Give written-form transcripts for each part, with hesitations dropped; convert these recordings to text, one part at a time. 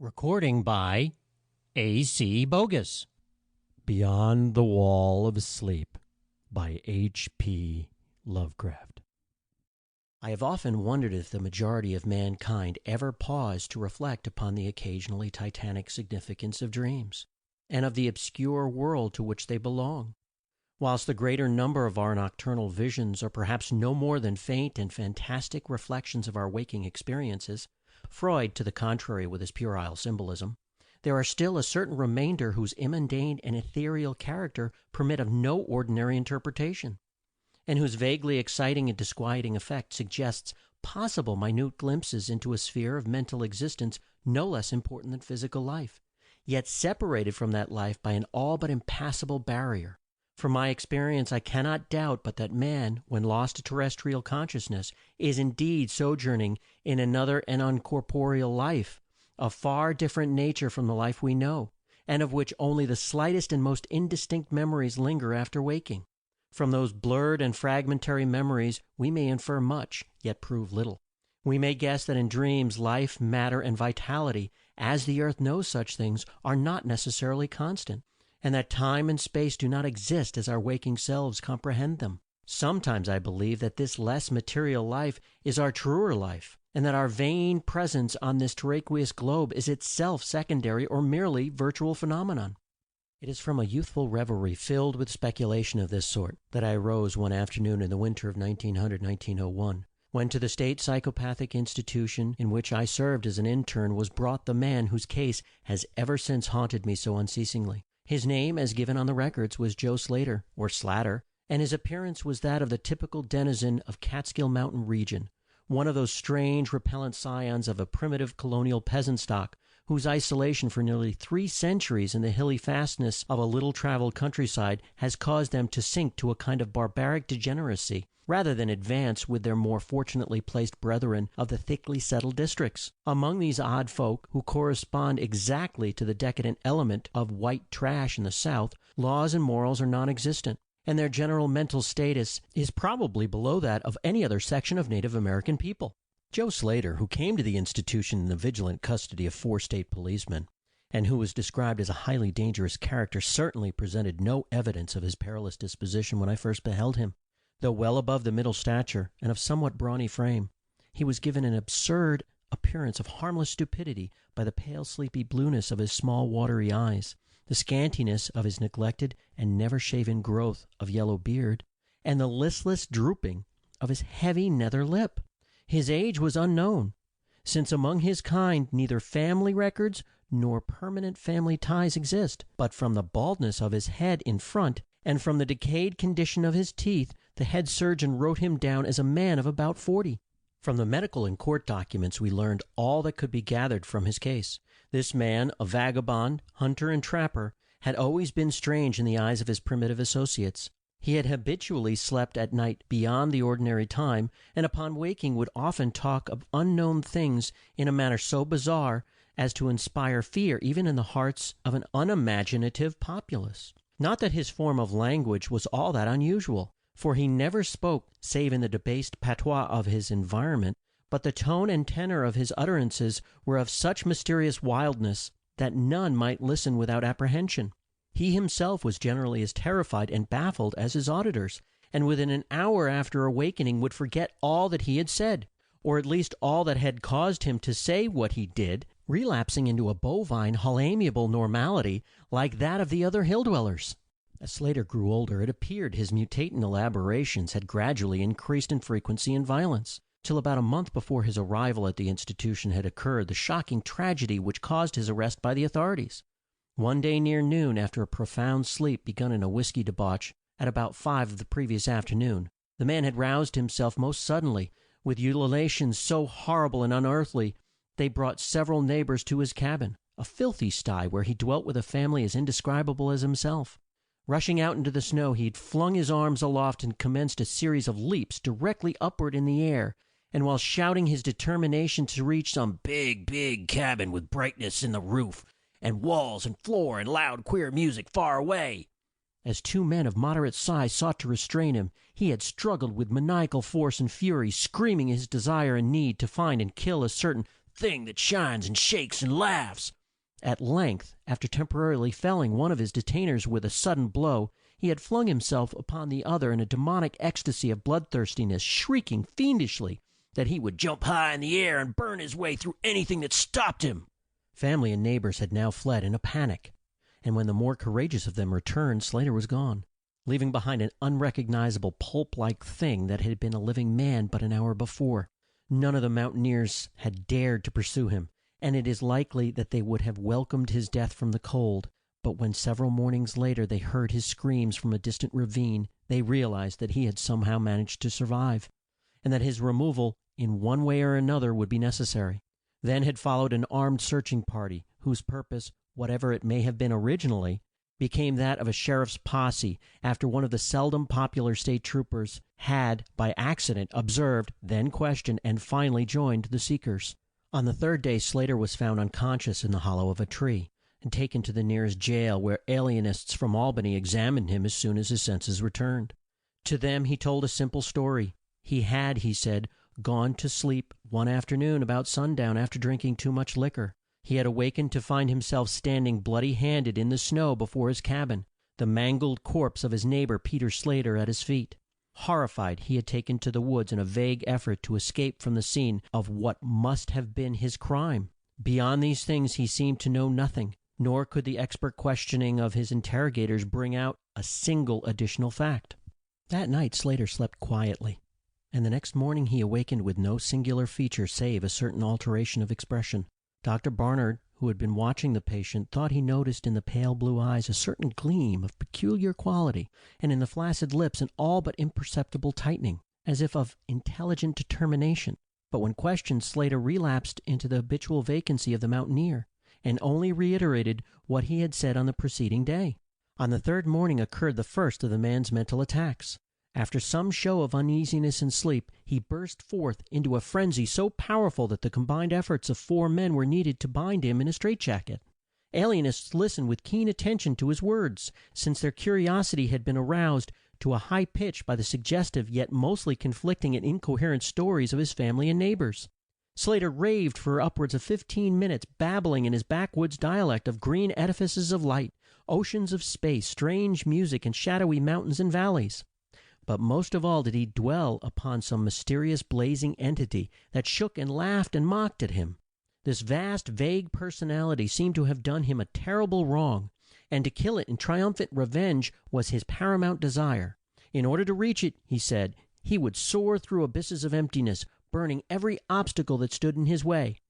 Recording by A.C. Bogus. Beyond the Wall of Sleep by H.P. Lovecraft. I have often wondered if the majority of mankind ever paused to reflect upon the occasionally titanic significance of dreams, and of the obscure world to which they belong. Whilst the greater number of our nocturnal visions are perhaps no more than faint and fantastic reflections of our waking experiences, Freud to the contrary with his puerile symbolism, there are still a certain remainder whose immundane and ethereal character permit of no ordinary interpretation, and whose vaguely exciting and disquieting effect suggests possible minute glimpses into a sphere of mental existence no less important than physical life, yet separated from that life by an all but impassable barrier. From my experience, I cannot doubt but that man, when lost to terrestrial consciousness, is indeed sojourning in another and uncorporeal life, of far different nature from the life we know, and of which only the slightest and most indistinct memories linger after waking. From those blurred and fragmentary memories we may infer much, yet prove little. We may guess that in dreams life, matter, and vitality, as the earth knows such things, are not necessarily constant, and that time and space do not exist as our waking selves comprehend them. Sometimes I believe that this less material life is our truer life, and that our vain presence on this terraqueous globe is itself secondary or merely virtual phenomenon. It is from a youthful reverie filled with speculation of this sort that I arose one afternoon in the winter of 1900-1901, when to the state psychopathic institution in which I served as an intern was brought the man whose case has ever since haunted me so unceasingly. His name, as given on the records, was Joe Slater, or Slatter, and his appearance was that of the typical denizen of Catskill Mountain region, one of those strange, repellent scions of a primitive colonial peasant stock, whose isolation for nearly 3 centuries in the hilly fastness of a little-traveled countryside has caused them to sink to a kind of barbaric degeneracy, rather than advance with their more fortunately placed brethren of the thickly settled districts. Among these odd folk, who correspond exactly to the decadent element of white trash in the South, laws and morals are non-existent, and their general mental status is probably below that of any other section of Native American people. Joe Slater, who came to the institution in the vigilant custody of 4 state policemen, and who was described as a highly dangerous character, certainly presented no evidence of his perilous disposition when I first beheld him. Though well above the middle stature and of somewhat brawny frame, he was given an absurd appearance of harmless stupidity by the pale sleepy blueness of his small watery eyes, the scantiness of his neglected and never shaven growth of yellow beard, and the listless drooping of his heavy nether lip. His age was unknown, since among his kind neither family records nor permanent family ties exist, but from the baldness of his head in front and from the decayed condition of his teeth, the head surgeon wrote him down as a man of about 40. From the medical and court documents we learned all that could be gathered from his case. This man, a vagabond, hunter, and trapper, had always been strange in the eyes of his primitive associates. He had habitually slept at night beyond the ordinary time, and upon waking would often talk of unknown things in a manner so bizarre as to inspire fear even in the hearts of an unimaginative populace. Not that his form of language was all that unusual, for he never spoke save in the debased patois of his environment, but the tone and tenor of his utterances were of such mysterious wildness that none might listen without apprehension. He himself was generally as terrified and baffled as his auditors, and within an hour after awakening would forget all that he had said, or at least all that had caused him to say what he did, relapsing into a bovine, amiable normality like that of the other hill-dwellers. As Slater grew older, it appeared his mutating aberrations had gradually increased in frequency and violence, till about a month before his arrival at the institution had occurred the shocking tragedy which caused his arrest by the authorities. One day near noon, after a profound sleep begun in a whiskey debauch at about 5 of the previous afternoon, the man had roused himself most suddenly, with ululations so horrible and unearthly they brought several neighbors to his cabin, a filthy sty where he dwelt with a family as indescribable as himself. Rushing out into the snow, he had flung his arms aloft and commenced a series of leaps directly upward in the air, and while shouting his determination to reach some big cabin with brightness in the roof, and walls and floor and loud queer music far away, as 2 men of moderate size sought to restrain him, he had struggled with maniacal force and fury, screaming his desire and need to find and kill a certain thing that shines and shakes and laughs." At length, after temporarily felling one of his detainers with a sudden blow, he had flung himself upon the other in a demonic ecstasy of bloodthirstiness, shrieking fiendishly that he would jump high in the air and burn his way through anything that stopped him. Family and neighbors had now fled in a panic, and when the more courageous of them returned, Slater was gone, leaving behind an unrecognizable pulp-like thing that had been a living man but an hour before. None of the mountaineers had dared to pursue him, and it is likely that they would have welcomed his death from the cold, but when several mornings later they heard his screams from a distant ravine, they realized that he had somehow managed to survive, and that his removal in one way or another would be necessary. Then had followed an armed searching party, whose purpose, whatever it may have been originally, became that of a sheriff's posse after one of the seldom popular state troopers had, by accident, observed, then questioned, and finally joined the seekers. On the third day Slater was found unconscious in the hollow of a tree, and taken to the nearest jail, where alienists from Albany examined him as soon as his senses returned. To them he told a simple story. He had, he said, gone to sleep one afternoon about sundown after drinking too much liquor. He had awakened to find himself standing bloody-handed in the snow before his cabin, the mangled corpse of his neighbor Peter Slater at his feet. Horrified, he had taken to the woods in a vague effort to escape from the scene of what must have been his crime. Beyond these things he seemed to know nothing, nor could the expert questioning of his interrogators bring out a single additional fact. That night Slater slept quietly, and the next morning he awakened with no singular feature save a certain alteration of expression. Dr. Barnard, who had been watching the patient, thought he noticed in the pale blue eyes a certain gleam of peculiar quality, and in the flaccid lips an all but imperceptible tightening, as if of intelligent determination. But when questioned, Slater relapsed into the habitual vacancy of the mountaineer, and only reiterated what he had said on the preceding day. On the third morning occurred the first of the man's mental attacks. After some show of uneasiness in sleep, he burst forth into a frenzy so powerful that the combined efforts of 4 men were needed to bind him in a straitjacket. Alienists listened with keen attention to his words, since their curiosity had been aroused to a high pitch by the suggestive yet mostly conflicting and incoherent stories of his family and neighbors. Slater raved for upwards of 15 minutes, babbling in his backwoods dialect of green edifices of light, oceans of space, strange music, and shadowy mountains and valleys. But most of all did he dwell upon some mysterious blazing entity that shook and laughed and mocked at him. This vast, vague personality seemed to have done him a terrible wrong, and to kill it in triumphant revenge was his paramount desire. In order to reach it, he said, he would soar through abysses of emptiness, burning every obstacle that stood in his way.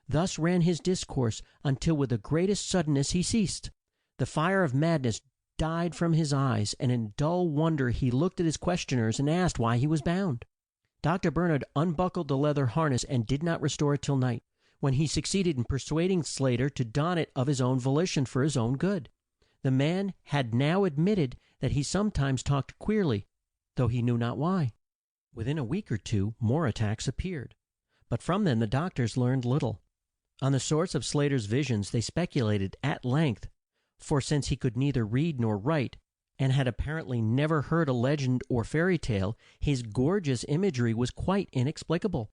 Thus ran his discourse, until with the greatest suddenness he ceased. The fire of madness died from his eyes, and in dull wonder he looked at his questioners and asked why he was bound. Dr. Barnard unbuckled the leather harness and did not restore it till night, when he succeeded in persuading Slater to don it of his own volition for his own good. The man had now admitted that he sometimes talked queerly, though he knew not why. Within a week or two more attacks appeared, but from them the doctors learned little. On the source of Slater's visions they speculated at length, for since he could neither read nor write, and had apparently never heard a legend or fairy tale, his gorgeous imagery was quite inexplicable.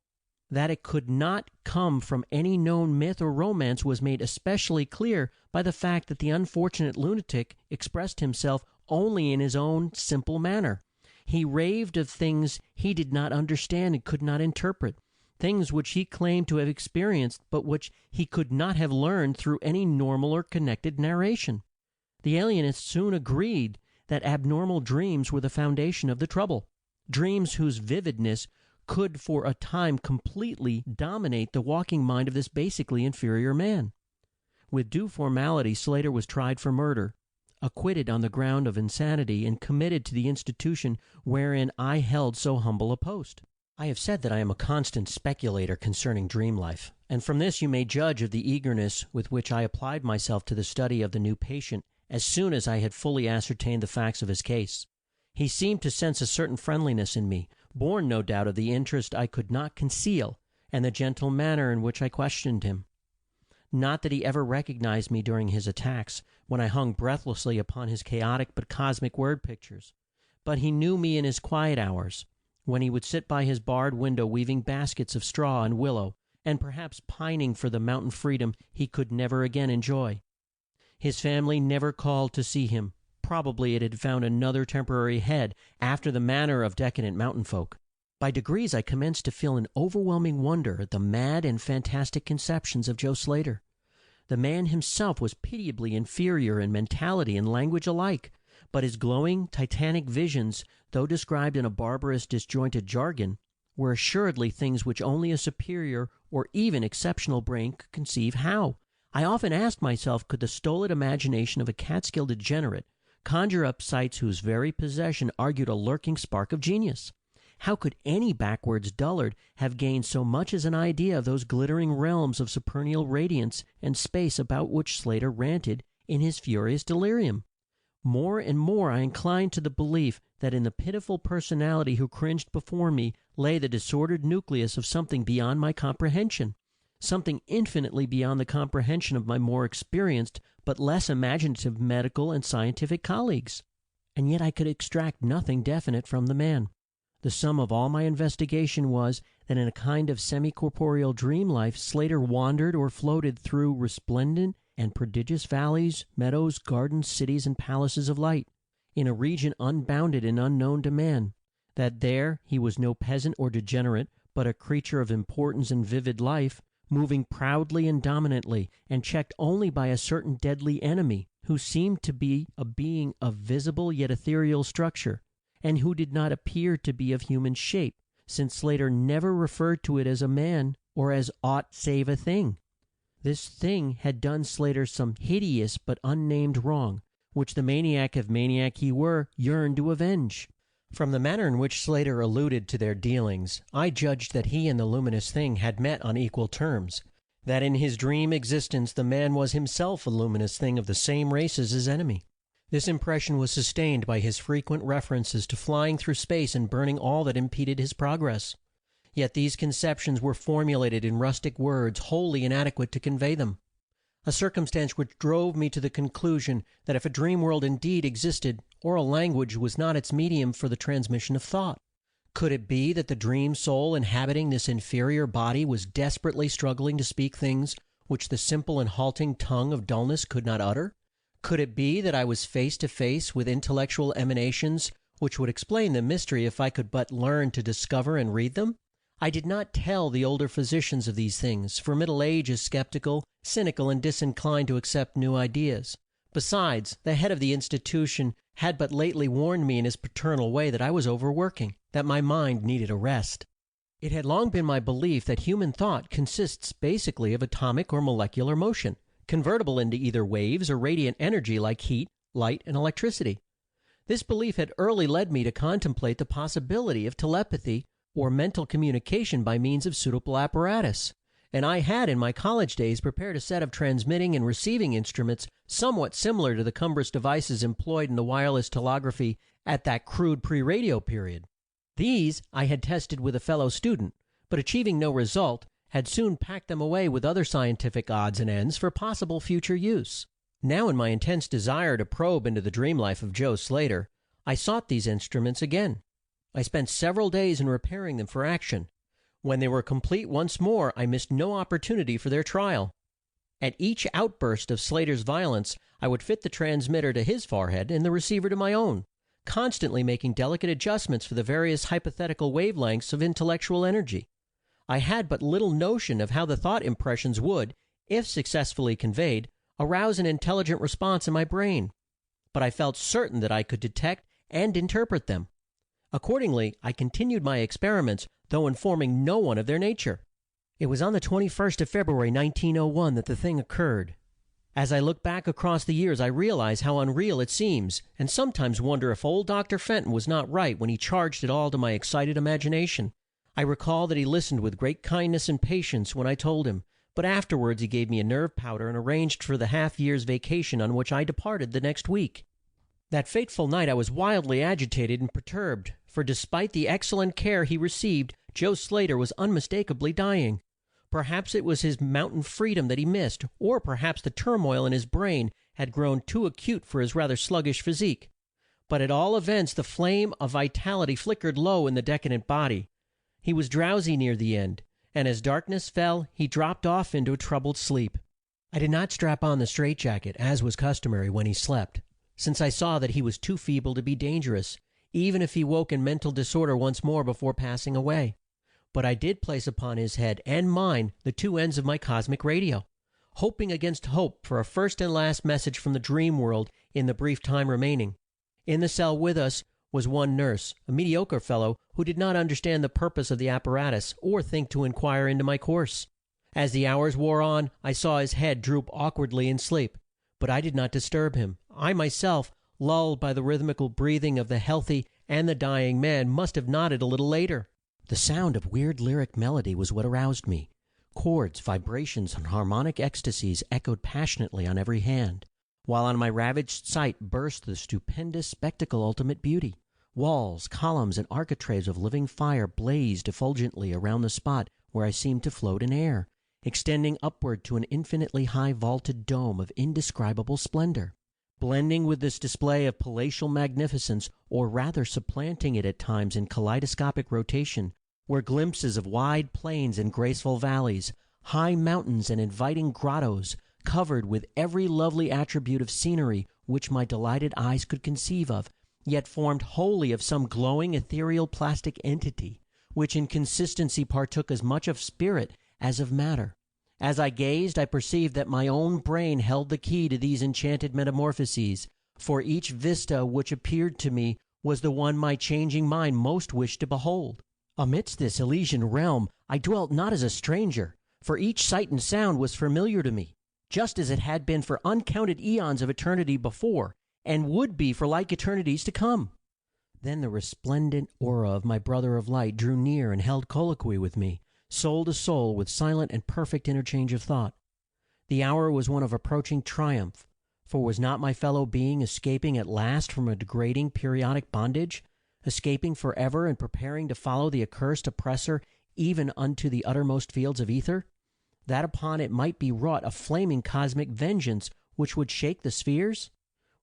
That it could not come from any known myth or romance was made especially clear by the fact that the unfortunate lunatic expressed himself only in his own simple manner. He raved of things he did not understand and could not interpret, things which he claimed to have experienced, but which he could not have learned through any normal or connected narration. The alienists soon agreed that abnormal dreams were the foundation of the trouble, dreams whose vividness could for a time completely dominate the walking mind of this basically inferior man. With due formality, Slater was tried for murder, acquitted on the ground of insanity, and committed to the institution wherein I held so humble a post. I have said that I am a constant speculator concerning dream life, and from this you may judge of the eagerness with which I applied myself to the study of the new patient as soon as I had fully ascertained the facts of his case. He seemed to sense a certain friendliness in me, born no doubt of the interest I could not conceal and the gentle manner in which I questioned him. Not that he ever recognized me during his attacks, when I hung breathlessly upon his chaotic but cosmic word pictures, but he knew me in his quiet hours, when he would sit by his barred window weaving baskets of straw and willow, and perhaps pining for the mountain freedom he could never again enjoy. His family never called to see him. Probably it had found another temporary head, after the manner of decadent mountain folk. By degrees I commenced to feel an overwhelming wonder at the mad and fantastic conceptions of Joe Slater. The man himself was pitiably inferior in mentality and language alike, but his glowing, titanic visions, though described in a barbarous, disjointed jargon, were assuredly things which only a superior or even exceptional brain could conceive how. I often asked myself, could the stolid imagination of a Catskill degenerate conjure up sights whose very possession argued a lurking spark of genius? How could any backwards dullard have gained so much as an idea of those glittering realms of supernal radiance and space about which Slater ranted in his furious delirium? More and more I inclined to the belief that in the pitiful personality who cringed before me lay the disordered nucleus of something beyond my comprehension, something infinitely beyond the comprehension of my more experienced but less imaginative medical and scientific colleagues. And yet I could extract nothing definite from the man. The sum of all my investigation was that in a kind of semi-corporeal dream life Slater wandered or floated through resplendent and prodigious valleys, meadows, gardens, cities, and palaces of light, in a region unbounded and unknown to man, that there he was no peasant or degenerate, but a creature of importance and vivid life, moving proudly and dominantly, and checked only by a certain deadly enemy, who seemed to be a being of visible yet ethereal structure, and who did not appear to be of human shape, since Slater never referred to it as a man or as aught save a thing. This thing had done Slater some hideous but unnamed wrong, which the maniac of maniac he were yearned to avenge. From the manner in which Slater alluded to their dealings, I judged that he and the luminous thing had met on equal terms, that in his dream existence the man was himself a luminous thing of the same race as his enemy. This impression was sustained by his frequent references to flying through space and burning all that impeded his progress. Yet these conceptions were formulated in rustic words wholly inadequate to convey them, a circumstance which drove me to the conclusion that if a dream world indeed existed, oral language was not its medium for the transmission of thought. Could it be that the dream soul inhabiting this inferior body was desperately struggling to speak things which the simple and halting tongue of dullness could not utter? Could it be that I was face to face with intellectual emanations which would explain the mystery if I could but learn to discover and read them? I did not tell the older physicians of these things, for middle age is skeptical, cynical, and disinclined to accept new ideas. Besides, the head of the institution had but lately warned me in his paternal way that I was overworking, that my mind needed a rest. It had long been my belief that human thought consists basically of atomic or molecular motion, convertible into either waves or radiant energy like heat, light, and electricity. This belief had early led me to contemplate the possibility of telepathy or mental communication by means of suitable apparatus, and I had in my college days prepared a set of transmitting and receiving instruments somewhat similar to the cumbrous devices employed in the wireless telegraphy at that crude pre-radio period. These I had tested with a fellow student, but achieving no result, had soon packed them away with other scientific odds and ends for possible future use. Now, in my intense desire to probe into the dream life of Joe Slater, I sought these instruments again. I spent several days in repairing them for action. When they were complete once more, I missed no opportunity for their trial. At each outburst of Slater's violence, I would fit the transmitter to his forehead and the receiver to my own, constantly making delicate adjustments for the various hypothetical wavelengths of intellectual energy. I had but little notion of how the thought impressions would, if successfully conveyed, arouse an intelligent response in my brain, but I felt certain that I could detect and interpret them. Accordingly, I continued my experiments, though informing no one of their nature. It was on the 21st of February, 1901, that the thing occurred. As I look back across the years, I realize how unreal it seems, and sometimes wonder if old Dr. Fenton was not right when he charged it all to my excited imagination. I recall that he listened with great kindness and patience when I told him, but afterwards he gave me a nerve powder and arranged for the half-year's vacation on which I departed the next week. That fateful night I was wildly agitated and perturbed, for despite the excellent care he received, Joe Slater was unmistakably dying. Perhaps it was his mountain freedom that he missed, or perhaps the turmoil in his brain had grown too acute for his rather sluggish physique. But at all events the flame of vitality flickered low in the decadent body. He was drowsy near the end, and as darkness fell he dropped off into a troubled sleep. I did not strap on the straitjacket, as was customary when he slept, since I saw that he was too feeble to be dangerous, even if he woke in mental disorder once more before passing away. But I did place upon his head and mine the two ends of my cosmic radio, hoping against hope for a first and last message from the dream world in the brief time remaining. In the cell with us was one nurse, a mediocre fellow who did not understand the purpose of the apparatus or think to inquire into my course. As the hours wore on, I saw his head droop awkwardly in sleep, but I did not disturb him. I myself, lulled by the rhythmical breathing of the healthy and the dying man, must have nodded a little later. The sound of weird lyric melody was what aroused me. Chords, vibrations, and harmonic ecstasies echoed passionately on every hand, while on my ravaged sight burst the stupendous spectacle ultimate beauty. Walls, columns, and architraves of living fire blazed effulgently around the spot where I seemed to float in air, extending upward to an infinitely high vaulted dome of indescribable splendor. Blending with this display of palatial magnificence, or rather supplanting it at times in kaleidoscopic rotation, were glimpses of wide plains and graceful valleys, high mountains and inviting grottos, covered with every lovely attribute of scenery which my delighted eyes could conceive of, yet formed wholly of some glowing ethereal plastic entity, which in consistency partook as much of spirit as of matter. As I gazed, I perceived that my own brain held the key to these enchanted metamorphoses, for each vista which appeared to me was the one my changing mind most wished to behold. Amidst this Elysian realm I dwelt not as a stranger, for each sight and sound was familiar to me, just as it had been for uncounted eons of eternity before, and would be for like eternities to come. Then the resplendent aura of my brother of light drew near and held colloquy with me, soul to soul, with silent and perfect interchange of thought. The hour was one of approaching triumph, for was not my fellow being escaping at last from a degrading periodic bondage, escaping forever and preparing to follow the accursed oppressor even unto the uttermost fields of ether, that upon it might be wrought a flaming cosmic vengeance which would shake the spheres?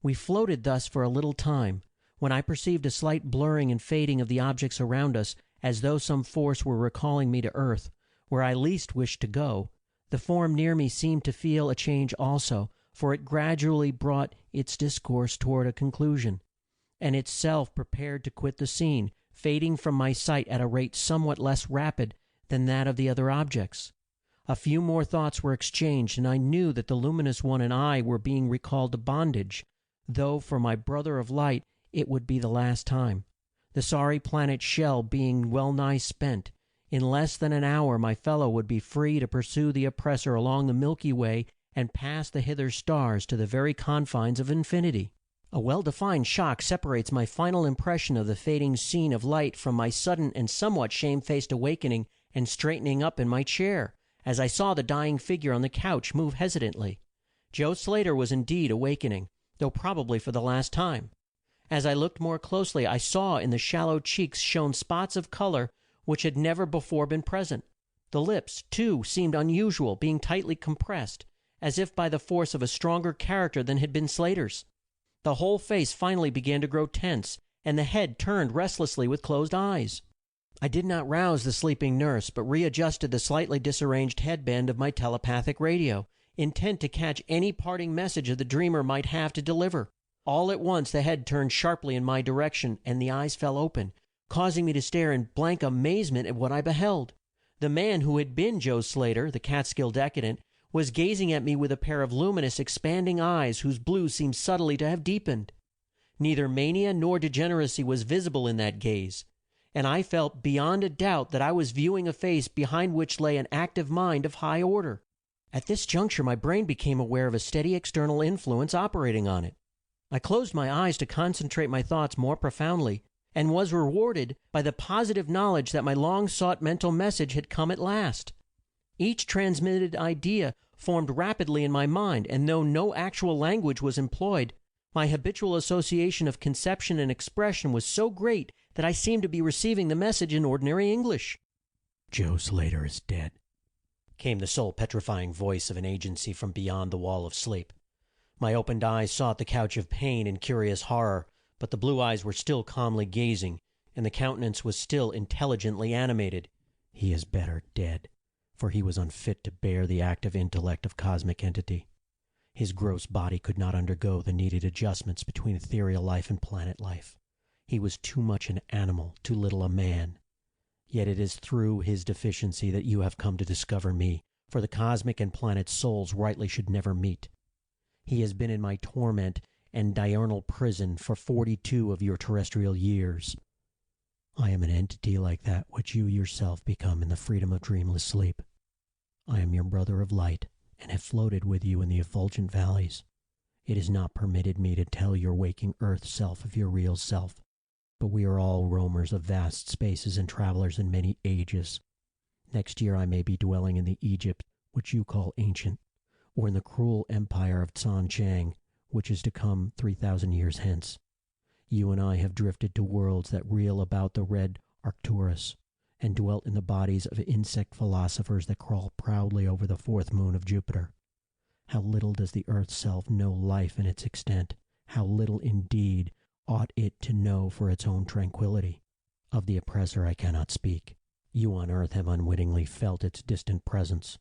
We floated thus for a little time, when I perceived a slight blurring and fading of the objects around us, as though some force were recalling me to earth, where I least wished to go. The form near me seemed to feel a change also, for it gradually brought its discourse toward a conclusion, and itself prepared to quit the scene, fading from my sight at a rate somewhat less rapid than that of the other objects. A few more thoughts were exchanged, and I knew that the luminous one and I were being recalled to bondage, though for my brother of light it would be the last time. The sorry planet's shell being well nigh spent, in less than an hour my fellow would be free to pursue the oppressor along the Milky Way and pass the hither stars to the very confines of infinity. A well-defined shock separates my final impression of the fading scene of light from my sudden and somewhat shamefaced awakening and straightening up in my chair, as I saw the dying figure on the couch move hesitantly. Joe Slater was indeed awakening, though probably for the last time. As I looked more closely, I saw in the shallow cheeks shone spots of color which had never before been present. The lips, too, seemed unusual, being tightly compressed, as if by the force of a stronger character than had been Slater's. The whole face finally began to grow tense, and the head turned restlessly with closed eyes. I did not rouse the sleeping nurse, but readjusted the slightly disarranged headband of my telepathic radio, intent to catch any parting message the dreamer might have to deliver. All at once the head turned sharply in my direction, and the eyes fell open, causing me to stare in blank amazement at what I beheld. The man who had been Joe Slater, the Catskill decadent, was gazing at me with a pair of luminous, expanding eyes whose blue seemed subtly to have deepened. Neither mania nor degeneracy was visible in that gaze, and I felt beyond a doubt that I was viewing a face behind which lay an active mind of high order. At this juncture my brain became aware of a steady external influence operating on it. I closed my eyes to concentrate my thoughts more profoundly, and was rewarded by the positive knowledge that my long-sought mental message had come at last. Each transmitted idea formed rapidly in my mind, and though no actual language was employed, my habitual association of conception and expression was so great that I seemed to be receiving the message in ordinary English. "Joe Slater is dead," came the soul-petrifying voice of an agency from beyond the wall of sleep. My opened eyes sought the couch of pain and curious horror, but the blue eyes were still calmly gazing, and the countenance was still intelligently animated. "He is better dead. for he was unfit to bear the active intellect of cosmic entity. His gross body could not undergo the needed adjustments between ethereal life and planet life. He was too much an animal, too little a man. Yet it is through his deficiency that you have come to discover me, for the cosmic and planet souls rightly should never meet. He has been in my torment and diurnal prison for 42 of your terrestrial years. I am an entity like that which you yourself become in the freedom of dreamless sleep. I am your brother of light, and have floated with you in the effulgent valleys. It is not permitted me to tell your waking earth self of your real self, but we are all roamers of vast spaces and travelers in many ages. Next year I may be dwelling in the Egypt which you call ancient, or in the cruel empire of Tsan Chang, which is to come 3,000 years hence. You and I have drifted to worlds that reel about the red Arcturus, and dwelt in the bodies of insect philosophers that crawl proudly over the fourth moon of Jupiter. How little does the earth's self know life in its extent, how little indeed ought it to know for its own tranquillity. Of the oppressor I cannot speak. You on earth have unwittingly felt its distant presence.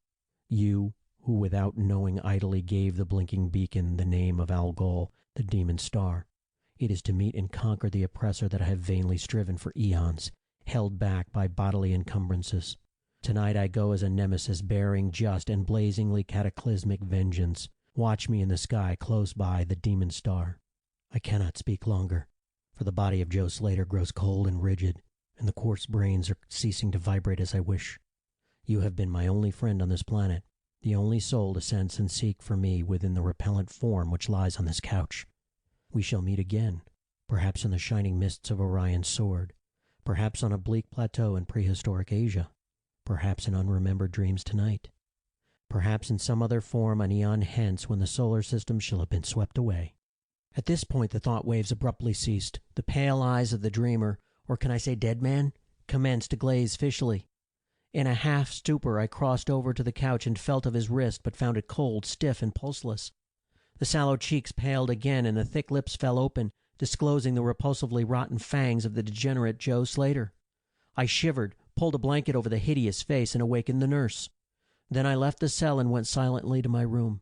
You, who without knowing idly gave the blinking beacon the name of Algol, the demon star. It is to meet and conquer the oppressor that I have vainly striven for eons, held back by bodily encumbrances. Tonight I go as a nemesis bearing just and blazingly cataclysmic vengeance. Watch me in the sky close by the demon star. I cannot speak longer, for the body of Joe Slater grows cold and rigid, and the coarse brains are ceasing to vibrate as I wish. You have been my only friend on this planet, the only soul to sense and seek for me within the repellent form which lies on this couch. We shall meet again, perhaps in the shining mists of Orion's sword, perhaps on a bleak plateau in prehistoric Asia, perhaps in unremembered dreams tonight, perhaps in some other form an eon hence when the solar system shall have been swept away. At this point the thought waves abruptly ceased. The pale eyes of the dreamer, or can I say dead man, commenced to glaze fishily. In a half stupor I crossed over to the couch and felt of his wrist, but found it cold, stiff, and pulseless. The sallow cheeks paled again, and the thick lips fell open, disclosing the repulsively rotten fangs of the degenerate Joe Slater. I shivered, pulled a blanket over the hideous face, and awakened the nurse. Then I left the cell and went silently to my room.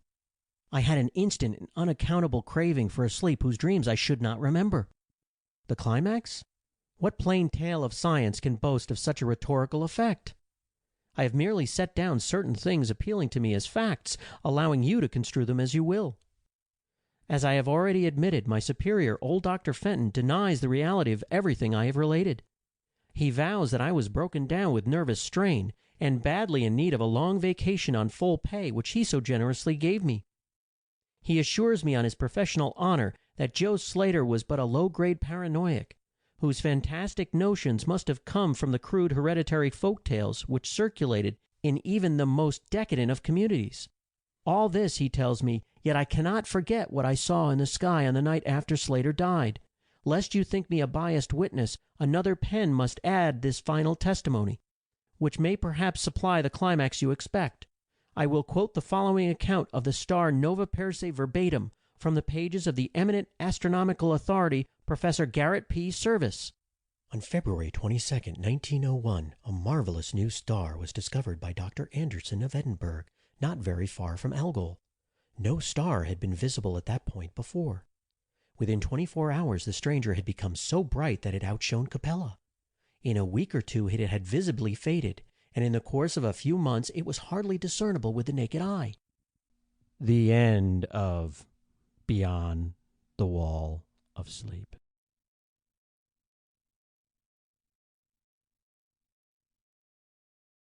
I had an instant and unaccountable craving for a sleep whose dreams I should not remember. The climax? What plain tale of science can boast of such a rhetorical effect? I have merely set down certain things appealing to me as facts, allowing you to construe them as you will. As I have already admitted, my superior, old Dr. Fenton, denies the reality of everything I have related. He vows that I was broken down with nervous strain, and badly in need of a long vacation on full pay, which he so generously gave me. He assures me on his professional honor that Joe Slater was but a low-grade paranoiac, whose fantastic notions must have come from the crude hereditary folk tales which circulated in even the most decadent of communities. All this he tells me, yet I cannot forget what I saw in the sky on the night after Slater died. Lest you think me a biased witness, another pen must add this final testimony, which may perhaps supply the climax you expect. I will quote the following account of the star Nova Persei verbatim from the pages of the eminent astronomical authority, Professor Garrett P. Serviss. On February 22, 1901, a marvelous new star was discovered by Dr. Anderson of Edinburgh, not very far from Algol. No star had been visible at that point before. Within 24 hours, the stranger had become so bright that it outshone Capella. In a week or two, it had visibly faded, and in the course of a few months, it was hardly discernible with the naked eye. The end of Beyond the Wall of Sleep.